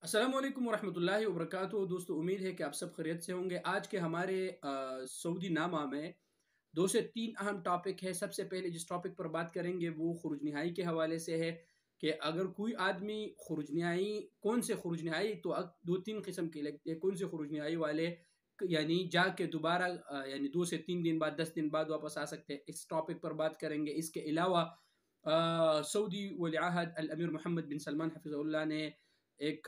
अस्सलाम वालेकुम वरहमतुल्लाहि वबरकातुहू। दोस्तों, उम्मीद है कि आप सब खैरियत से होंगे। आज के हमारे सऊदी नामा में 2 से 3 अहम टॉपिक है। सबसे पहले जिस टॉपिक पर बात करेंगे वो खुरुज नहाई के हवाले से है कि अगर कोई आदमी खुरुज नहाई, कौन से खुरुज नहाई, तो 2-3 किस्म के लगते हैं। कौन से खुरुज नहाई वाले यानी जाके दोबारा यानी 2 से 3 दिन बाद 10 दिन बाद वापस आ सकते हैं, इस टॉपिक पर बात करेंगे। इसके अलावा सऊदी वली अहद अल अमीर मोहम्मद बिन सलमान हफिज़हुल्लाह ने एक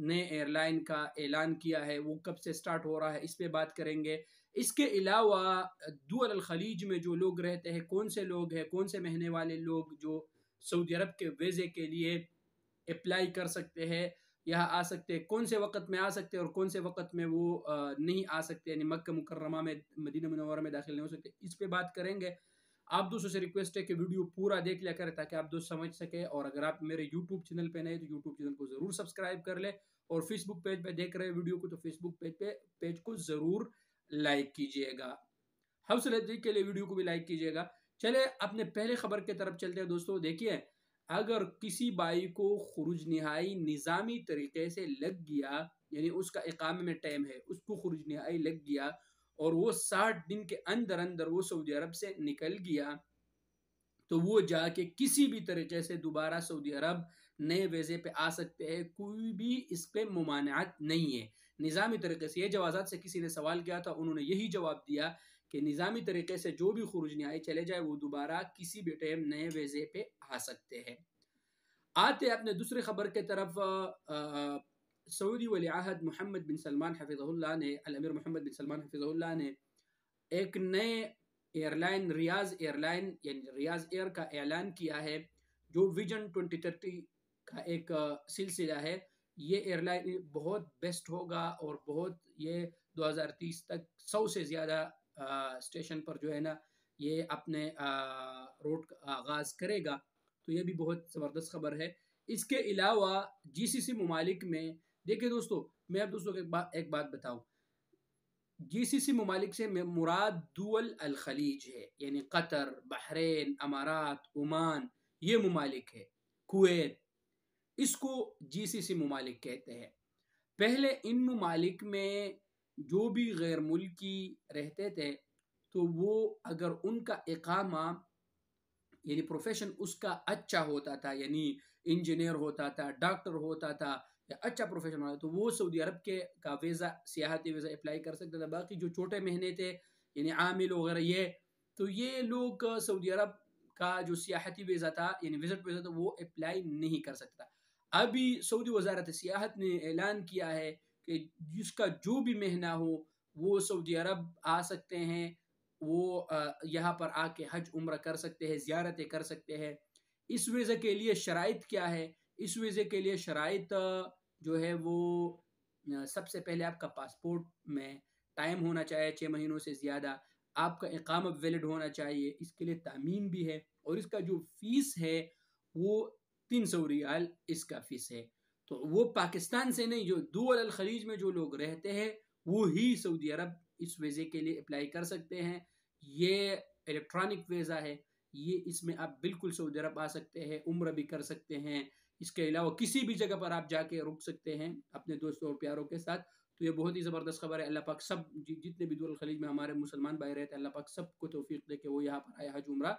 नए एयरलाइन का ऐलान किया है, वो कब से स्टार्ट हो रहा है, इस पे बात करेंगे। इसके अलावा दुअल अल खलीज में जो लोग रहते हैं, कौन से लोग हैं, कौन से महीने वाले लोग जो सऊदी अरब के वीज़े के लिए अप्लाई कर सकते हैं, यहाँ आ सकते हैं, कौन से वक़्त में आ सकते हैं और कौन से वक़्त में वो नहीं आ सकते, यानी मक्का मुकर्रमा में, मदीना मुनव्वरा में दाखिल नहीं हो सकते, इस पे बात करेंगे। आप दोस्तों से रिक्वेस्ट है कि वीडियो पूरा देख लिया करें ताकि आप दोस्त समझ सके। और अगर आप मेरे यूट्यूब चैनल पे नए तो यूट्यूब चैनल को ज़रूर सब्सक्राइब कर ले, और फेसबुक पेज पे देख रहे हैं वीडियो को तो फेसबुक पेज को ज़रूर लाइक कीजिएगा। हौसला अफजाई के लिए वीडियो को भी लाइक कीजिएगा। चले अपने पहले खबर की तरफ चलते हैं। दोस्तों देखिए, अगर किसी भाई को खुरुज नहाई निज़ामी तरीके से लग गया, यानी उसका इकामे में टाइम है, उसको खुरुज नहाई लग गया और वो 60 दिन के अंदर अंदर वो सऊदी अरब से निकल गया, तो वो जाके किसी भी तरीके से दोबारा सऊदी अरब नए वीज़े पे आ सकते हैं। कोई भी इस पे मुमानअत नहीं है निज़ामी तरीके से। ये जवाज़ात से किसी ने सवाल किया था, उन्होंने यही जवाब दिया कि निज़ामी तरीके से जो भी खुरुज नहाई चले जाए वो दोबारा किसी भी टाइम नए वीज़े पे आ सकते हैं। आते अपने दूसरे खबर के तरफ। सऊदी वली अहद मोहम्मद बिन सलमान हफिज़हुल्लाह ने, अल अमीर मोहम्मद बिन सलमान हफिज़हुल्लाह ने एक नए एयरलाइन रियाज एयरलाइन यानी रियाज एयर का ऐलान किया है, जो विजन 2030 का एक सिलसिला है। ये एयरलाइन बहुत बेस्ट होगा और बहुत ये 2030 तक 100 से ज़्यादा स्टेशन पर जो है ना, ये अपने रूट का आगाज़ करेगा। तो ये भी बहुत ज़बरदस्त खबर है। इसके अलावा जीसीसी ममालिक में, देखिए दोस्तों, मैं अब दोस्तों को एक बात बताऊं। जीसीसी ममालिक से मुराद दुअल अल खलीज है, यानी कतर, बहरीन, अमारात, ओमान, ये ममालिक है, कुवैत, इसको जीसीसी ममालिक कहते हैं। पहले इन ममालिक में जो भी गैर मुल्की रहते थे, तो वो अगर उनका इकामा यानी प्रोफेशन उसका अच्छा होता था, यानी इंजीनियर होता था, डॉक्टर होता था, या अच्छा प्रोफेशन होता, तो वो सऊदी अरब के का वीज़ा, सियाहती वीज़ा अप्लाई कर सकता था। बाकी जो छोटे महीने थे, यानी आमिल वगैरह, ये लोग सऊदी अरब का जो सियाहती वीज़ा था, यानी विजिट वीज़ा था, वो अप्लाई नहीं कर सकता। अभी सऊदी वजारत सियाहत ने ऐलान किया है कि जिसका जो भी महीना हो वो सऊदी अरब आ सकते हैं, वो यहाँ पर आके हज उम्र कर सकते हैं, ज़ियारतें कर सकते हैं। इस वीज़े के लिए शराइत क्या है? इस वीज़े के लिए शराइत जो है वो सबसे पहले आपका पासपोर्ट में टाइम होना चाहिए 6 महीनों से ज़्यादा, आपका इकामा वैलिड होना चाहिए, इसके लिए तामीन भी है, और इसका जो फ़ीस है वो 300 रियाल इसका फ़ीस है। तो वो पाकिस्तान से नहीं, जो दुअल अल खलीज में जो लोग रहते हैं वो ही सऊदी अरब इस वीज़े के लिए अप्लाई कर सकते हैं। ये इलेक्ट्रॉनिक वीज़ा है, ये इसमें आप बिल्कुल सऊदी अरब आ सकते हैं, उम्र भी कर सकते हैं। इसके अलावा किसी भी जगह पर आप जाके रुक सकते हैं अपने दोस्तों और प्यारों के साथ। तो ये बहुत ही ज़बरदस्त खबर है। अल्लाह पाक सब जितने भी दुअल खलीज में हमारे मुसलमान भाई रहते हैं, अल्लाह पाक सबको तौफीक दे कि वो यहाँ पर आए हज उम्रा।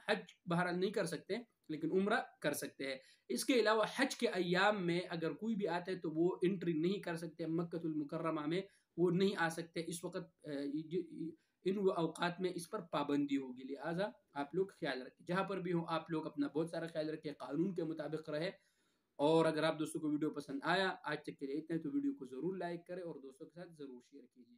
हज बहरहाल नहीं कर सकते लेकिन उम्रा कर सकते हैं। इसके अलावा हज के अय्याम में अगर कोई भी आते हैं तो वो एंट्री नहीं कर सकते मक्कतुल मुकर्रमा में, वो नहीं आ सकते इस वक्त। इन अवकात में इस पर पाबंदी होगी, लिहाजा आप लोग ख्याल रखें। जहाँ पर भी हो आप लोग अपना बहुत सारा ख्याल रखें, कानून के मुताबिक रहे। और अगर आप दोस्तों को वीडियो पसंद आया आज तक के लिए इतना है, तो वीडियो को ज़रूर लाइक करें और दोस्तों के साथ ज़रूर शेयर कीजिए।